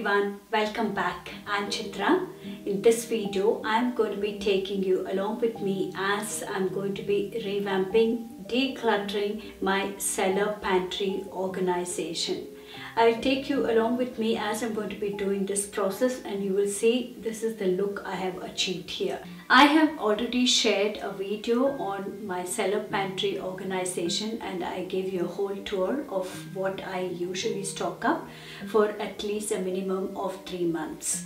everyone, welcome back. I'm Chitra. In this video, I'm going to be taking you along with me as I'm going to be revamping, decluttering my cellar pantry organization. I'll take you along with me as I'm going to be doing this process, and you will see this is the look I have achieved here. I have already shared a video on my cellar pantry organization, and I gave you a whole tour of what I usually stock up for at least a minimum of 3 months.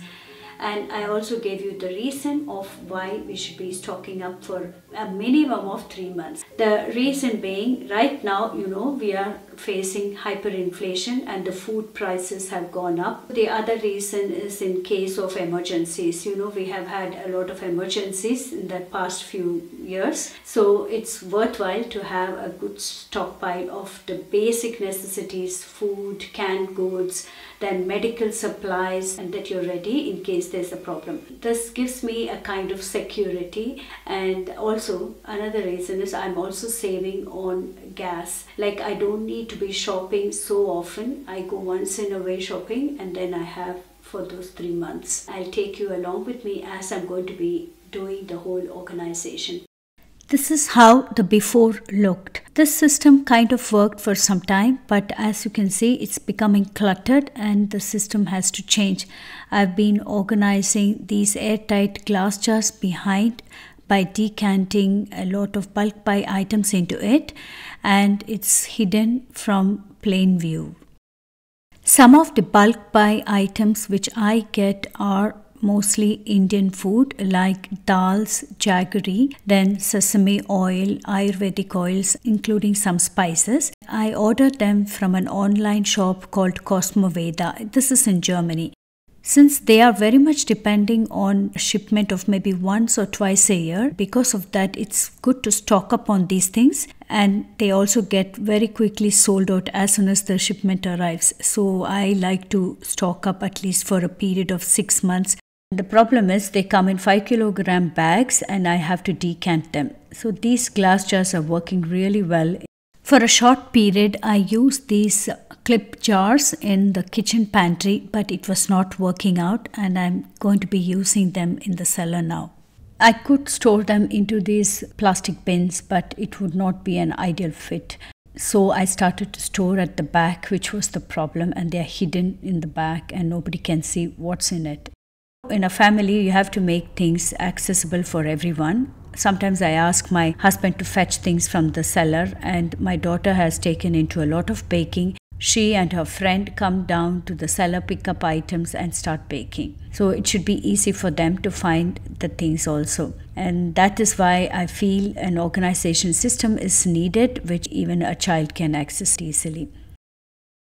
And I also gave you the reason of why we should be stocking up for a minimum of 3 months. The reason being, right now, we are facing hyperinflation and the food prices have gone up. The other reason is in case of emergencies. We have had a lot of emergencies in the past few years. So it's worthwhile to have a good stockpile of the basic necessities, food, canned goods, then medical supplies, and that you're ready in case there's a problem. This gives me a kind of security, and also another reason is I'm also saving on gas. Like, I don't need to be shopping so often. I go once in a way shopping, and then I have for those 3 months. I'll take you along with me as I'm going to be doing the whole organization. This is how the before looked. This system kind of worked for some time, but as you can see, it's becoming cluttered and the system has to change. I've been organizing these airtight glass jars behind by decanting a lot of bulk buy items into it, and it's hidden from plain view. Some of the bulk buy items which I get are mostly Indian food like dals, jaggery, then sesame oil, Ayurvedic oils, including some spices. I ordered them from an online shop called Cosmoveda. This is in Germany. Since they are very much depending on shipment of maybe once or twice a year, because of that it's good to stock up on these things, and they also get very quickly sold out as soon as the shipment arrives. So I like to stock up at least for a period of 6 months. The problem is they come in 5 kilogram bags and I have to decant them. So these glass jars are working really well. For a short period, I used these clip jars in the kitchen pantry, but it was not working out, and I'm going to be using them in the cellar now. I could store them into these plastic bins, but it would not be an ideal fit. So I started to store at the back, which was the problem, and they are hidden in the back and nobody can see what's in it. In a family, you have to make things accessible for everyone. Sometimes I ask my husband to fetch things from the cellar, and my daughter has taken into a lot of baking. She and her friend come down to the cellar, pick up items and start baking. So it should be easy for them to find the things also. And that is why I feel an organization system is needed, which even a child can access easily.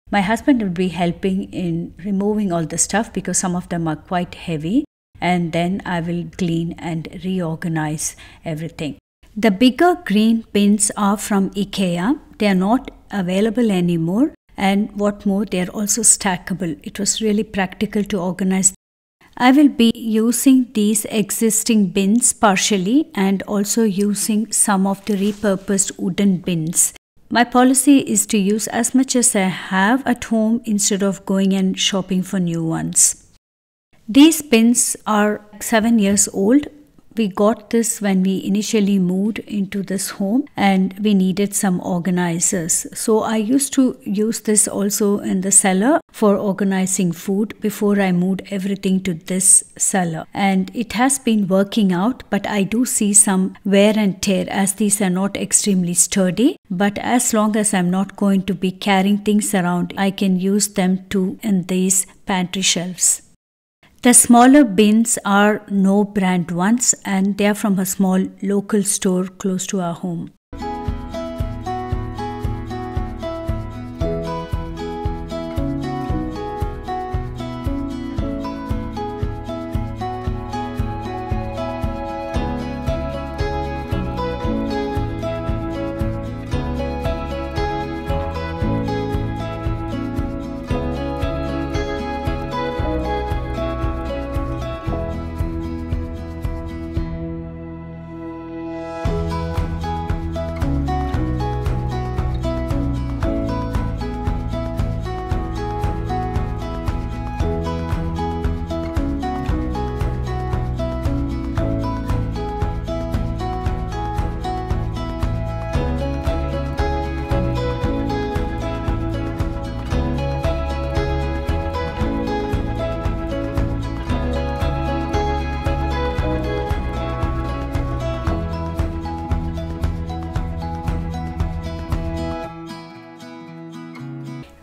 My husband will be helping in removing all the stuff because some of them are quite heavy, and then I will clean and reorganize everything. The bigger green bins are from IKEA. They are not available anymore, and what more, they are also stackable. It was really practical to organize. I will be using these existing bins partially and also using some of the repurposed wooden bins. My policy is to use as much as I have at home instead of going and shopping for new ones. These bins are 7 years old. We got this when we initially moved into this home and we needed some organizers. So I used to use this also in the cellar for organizing food before I moved everything to this cellar. And it has been working out, but I do see some wear and tear as these are not extremely sturdy. But as long as I'm not going to be carrying things around, I can use them too in these pantry shelves. The smaller bins are no brand ones, and they are from a small local store close to our home.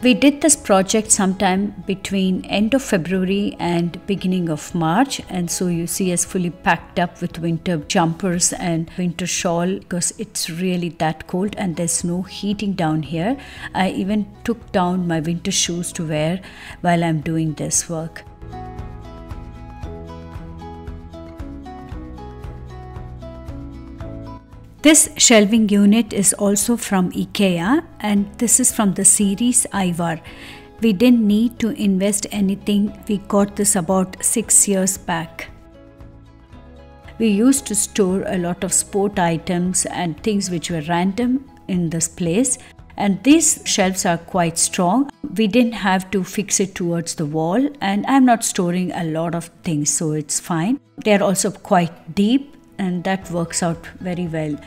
We did this project sometime between end of February and beginning of March, and so you see us fully packed up with winter jumpers and winter shawl because it's really that cold and there's no heating down here. I even took down my winter shoes to wear while I'm doing this work. This shelving unit is also from IKEA, and this is from the series Ivar. We didn't need to invest anything. We got this about 6 years back. We used to store a lot of sport items and things which were random in this place, and these shelves are quite strong. We didn't have to fix it towards the wall, and I'm not storing a lot of things, so it's fine. They're also quite deep, and that works out very well.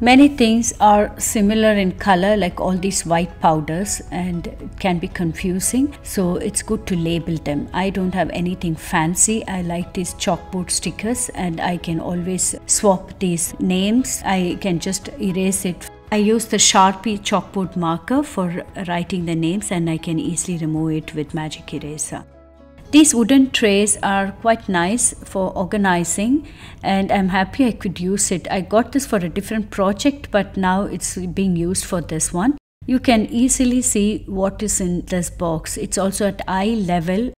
Many things are similar in color, like all these white powders, and it can be confusing, so it's good to label them. I don't have anything fancy. I like these chalkboard stickers and I can always swap these names. I can just erase it. I use the Sharpie chalkboard marker for writing the names, and I can easily remove it with magic eraser. These wooden trays are quite nice for organizing, and I'm happy I could use it. I got this for a different project, but now it's being used for this one. You can easily see what is in this box. It's also at eye level.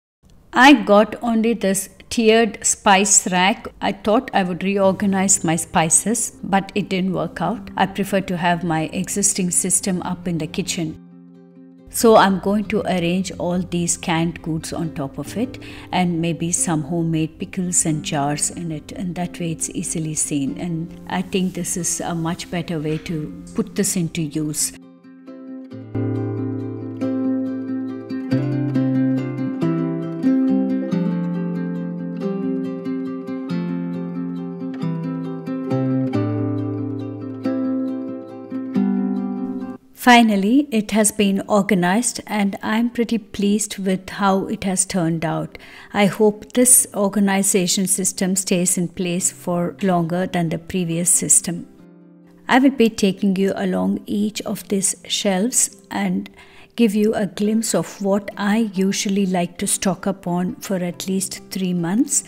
I got only this tiered spice rack. I thought I would reorganize my spices, but it didn't work out. I prefer to have my existing system up in the kitchen. So I'm going to arrange all these canned goods on top of it, and maybe some homemade pickles and jars in it, and that way it's easily seen. And I think this is a much better way to put this into use. Finally, it has been organized, and I'm pretty pleased with how it has turned out. I hope this organization system stays in place for longer than the previous system. I will be taking you along each of these shelves and give you a glimpse of what I usually like to stock up on for at least 3 months.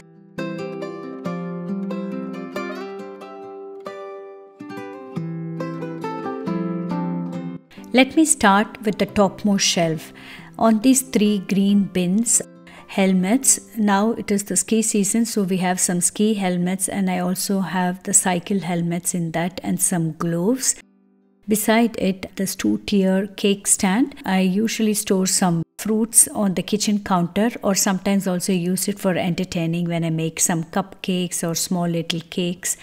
Let me start with the topmost shelf. On these 3 green bins, helmets. Now it is the ski season, so we have some ski helmets, and I also have the cycle helmets in that, and some gloves. Beside it, this 2-tier cake stand. I usually store some fruits on the kitchen counter, or sometimes also use it for entertaining when I make some cupcakes or small little cakes.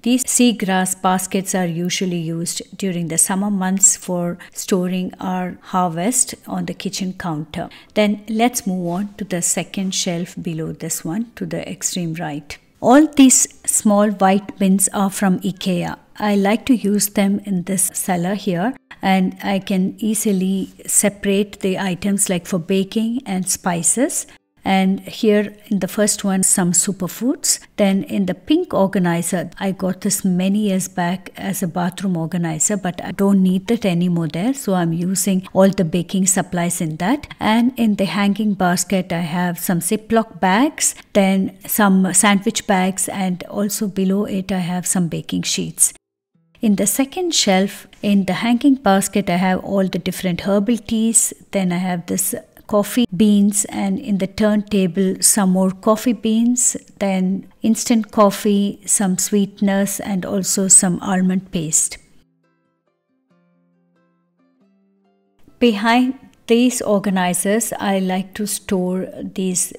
These seagrass baskets are usually used during the summer months for storing our harvest on the kitchen counter. Then let's move on to the second shelf below this one, to the extreme right. All these small white bins are from IKEA. I like to use them in this cellar here, and I can easily separate the items like for baking and spices. And here in the first one, some superfoods. Then in the pink organizer, I got this many years back as a bathroom organizer, but I don't need that anymore there. So I'm using all the baking supplies in that. And in the hanging basket, I have some Ziploc bags, then some sandwich bags, and also below it, I have some baking sheets. In the second shelf, in the hanging basket, I have all the different herbal teas. Then I have this coffee beans, and in the turntable some more coffee beans, then instant coffee, some sweeteners, and also some almond paste. Behind these organizers, I like to store these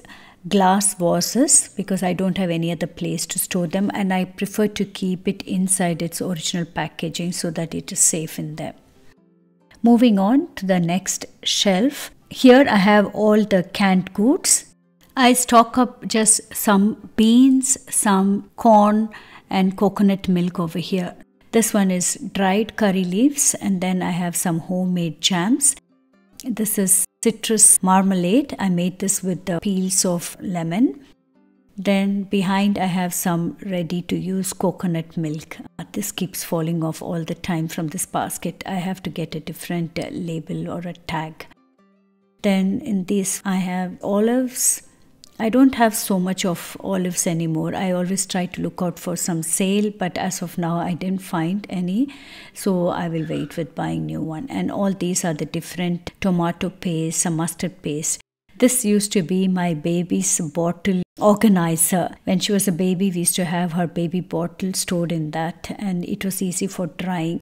glass vases because I don't have any other place to store them, and I prefer to keep it inside its original packaging so that it is safe in there. Moving on to the next shelf. Here I have all the canned goods. I stock up just some beans, some corn, and coconut milk over here. This one is dried curry leaves, and then I have some homemade jams. This is citrus marmalade. I made this with the peels of lemon. Then behind I have some ready to use coconut milk. This keeps falling off all the time from this basket. I have to get a different label or a tag. Then in this I have olives. I don't have so much of olives anymore. I always try to look out for some sale, but as of now I didn't find any. So I will wait with buying new one. And all these are the different tomato paste, some mustard paste. This used to be my baby's bottle organizer. When she was a baby, we used to have her baby bottle stored in that, and it was easy for drying.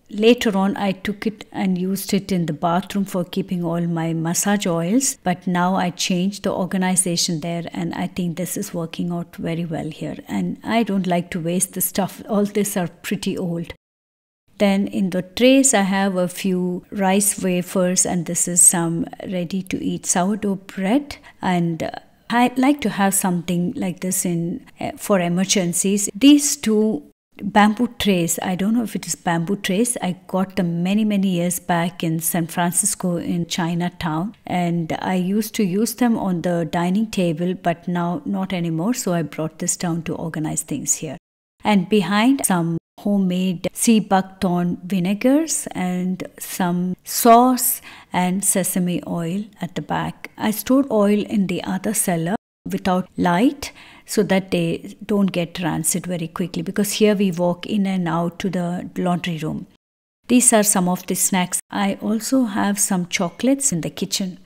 Later on, I took it and used it in the bathroom for keeping all my massage oils. But now I changed the organization there, and I think this is working out very well here. And I don't like to waste the stuff. All these are pretty old. Then in the trays, I have a few rice wafers, and this is some ready to eat sourdough bread. And I like to have something like this in for emergencies. These two bamboo trays, I don't know if it is bamboo trays. I got them many years back in San Francisco in Chinatown, and I used to use them on the dining table, but now not anymore. So I brought this down to organize things here. And behind, some homemade sea buckthorn vinegars and some sauce and sesame oil at the back. I stored oil in the other cellar without light so that they don't get rancid very quickly, because here we walk in and out to the laundry room. These are some of the snacks. I also have some chocolates in the kitchen.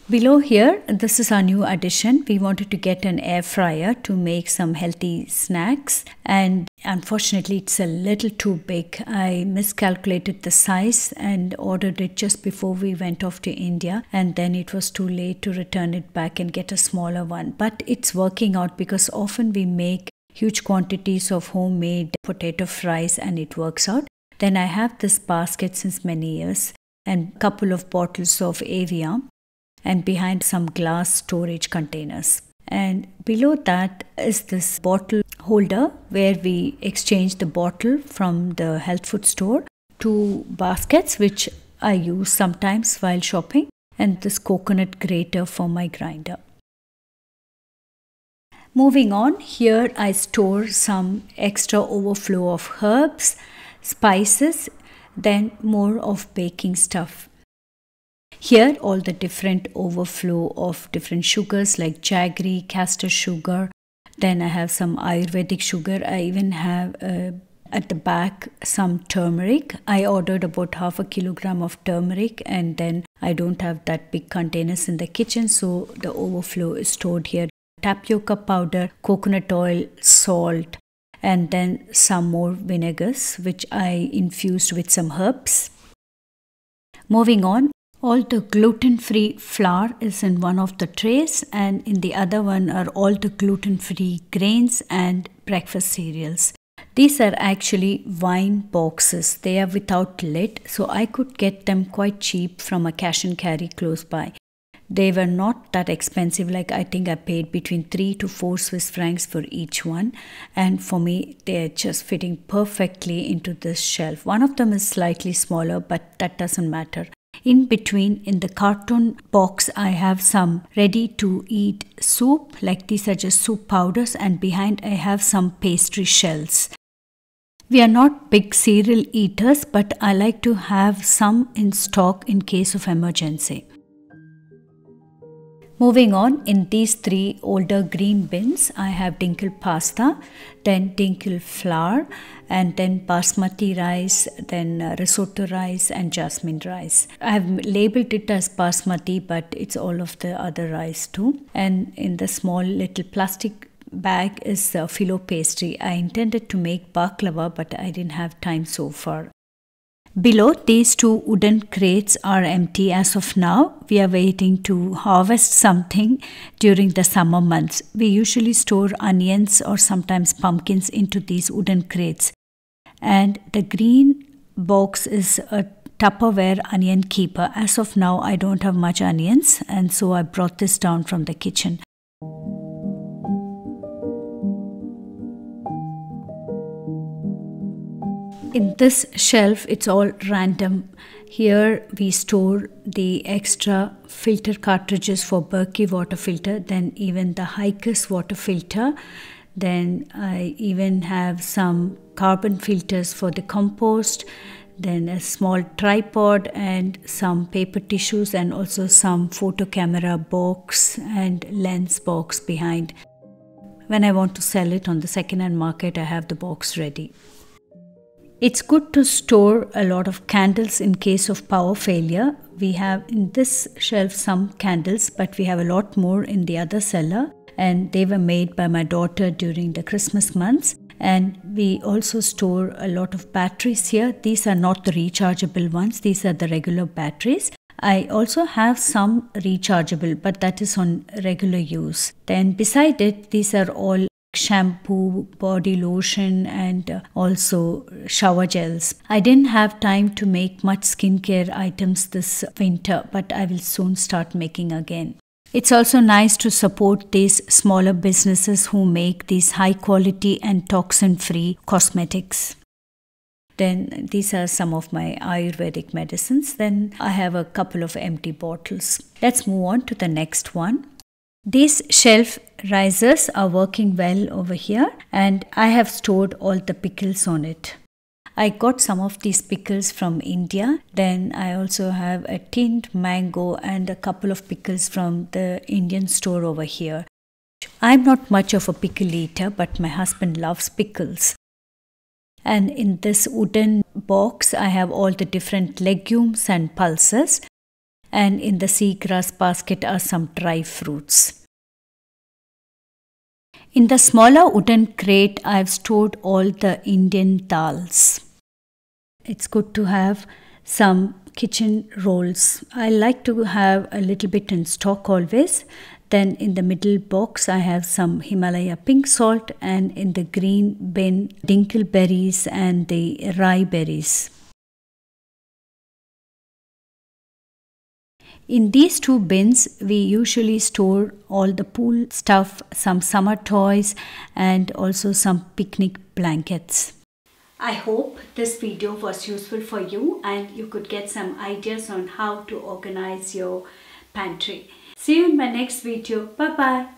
Below here, this is our new addition. We wanted to get an air fryer to make some healthy snacks, and unfortunately it's a little too big. I miscalculated the size and ordered it just before we went off to India, and then it was too late to return it back and get a smaller one. But it's working out, because often we make huge quantities of homemade potato fries and it works out. Then I have this basket since many years and a couple of bottles of Evian, and behind some glass storage containers. And below that is this bottle holder where we exchange the bottle from the health food store to baskets, which I use sometimes while shopping, and this coconut grater for my grinder. Moving on, here I store some extra overflow of herbs, spices, then more of baking stuff. Here, all the different overflow of different sugars like jaggery, castor sugar. Then I have some Ayurvedic sugar. I even have at the back some turmeric. I ordered about 1/2 kilogram of turmeric, and then I don't have that big containers in the kitchen, so the overflow is stored here. Tapioca powder, coconut oil, salt, and then some more vinegars, which I infused with some herbs. Moving on, all the gluten-free flour is in one of the trays, and in the other one are all the gluten-free grains and breakfast cereals. These are actually wine boxes. They are without lid, so I could get them quite cheap from a cash and carry close by. They were not that expensive, like I think I paid between 3 to 4 Swiss francs for each one, and for me they're just fitting perfectly into this shelf. One of them is slightly smaller, but that doesn't matter. In between, in the carton box, I have some ready-to-eat soup, like these are just soup powders, and behind I have some pastry shells. We are not big cereal eaters, but I like to have some in stock in case of emergency. Moving on, in these 3 older green bins, I have dinkel pasta, then dinkel flour, and then basmati rice, then risotto rice and jasmine rice. I have labeled it as basmati, but it's all of the other rice too. And in the small little plastic bag is phyllo pastry. I intended to make baklava, but I didn't have time so far. Below, these 2 wooden crates are empty as of now. We are waiting to harvest something during the summer months. We usually store onions or sometimes pumpkins into these wooden crates. And the green box is a Tupperware onion keeper. As of now, I don't have much onions, and so I brought this down from the kitchen. In this shelf, it's all random Here we store the extra filter cartridges for Berkey water filter, then even the Hiker's water filter. Then I even have some carbon filters for the compost, then a small tripod and some paper tissues, and also some photo camera box and lens box behind. When I want to sell it on the second-hand market, I have the box ready. It's good to store a lot of candles in case of power failure. We have in this shelf some candles, but we have a lot more in the other cellar, and they were made by my daughter during the Christmas months. And we also store a lot of batteries here. These are not the rechargeable ones, these are the regular batteries. I also have some rechargeable, but that is on regular use. Then beside it, these are all shampoo, body lotion, and also shower gels. I didn't have time to make much skincare items this winter, but I will soon start making again. It's also nice to support these smaller businesses who make these high quality and toxin free cosmetics. Then these are some of my Ayurvedic medicines. Then I have a couple of empty bottles. Let's move on to the next one. These shelf risers are working well over here, and I have stored all the pickles on it. I got some of these pickles from India. Then I also have a tinned mango and a couple of pickles from the Indian store over here. I'm not much of a pickle eater, but my husband loves pickles. And in this wooden box, I have all the different legumes and pulses. And in the seagrass basket are some dry fruits. In the smaller wooden crate, I have stored all the Indian dals. It's good to have some kitchen rolls. I like to have a little bit in stock always. Then in the middle box, I have some Himalaya pink salt, and in the green bin, dingleberries and the rye berries. In these two bins, we usually store all the pool stuff, some summer toys, and also some picnic blankets. I hope this video was useful for you and you could get some ideas on how to organize your pantry. See you in my next video. Bye bye.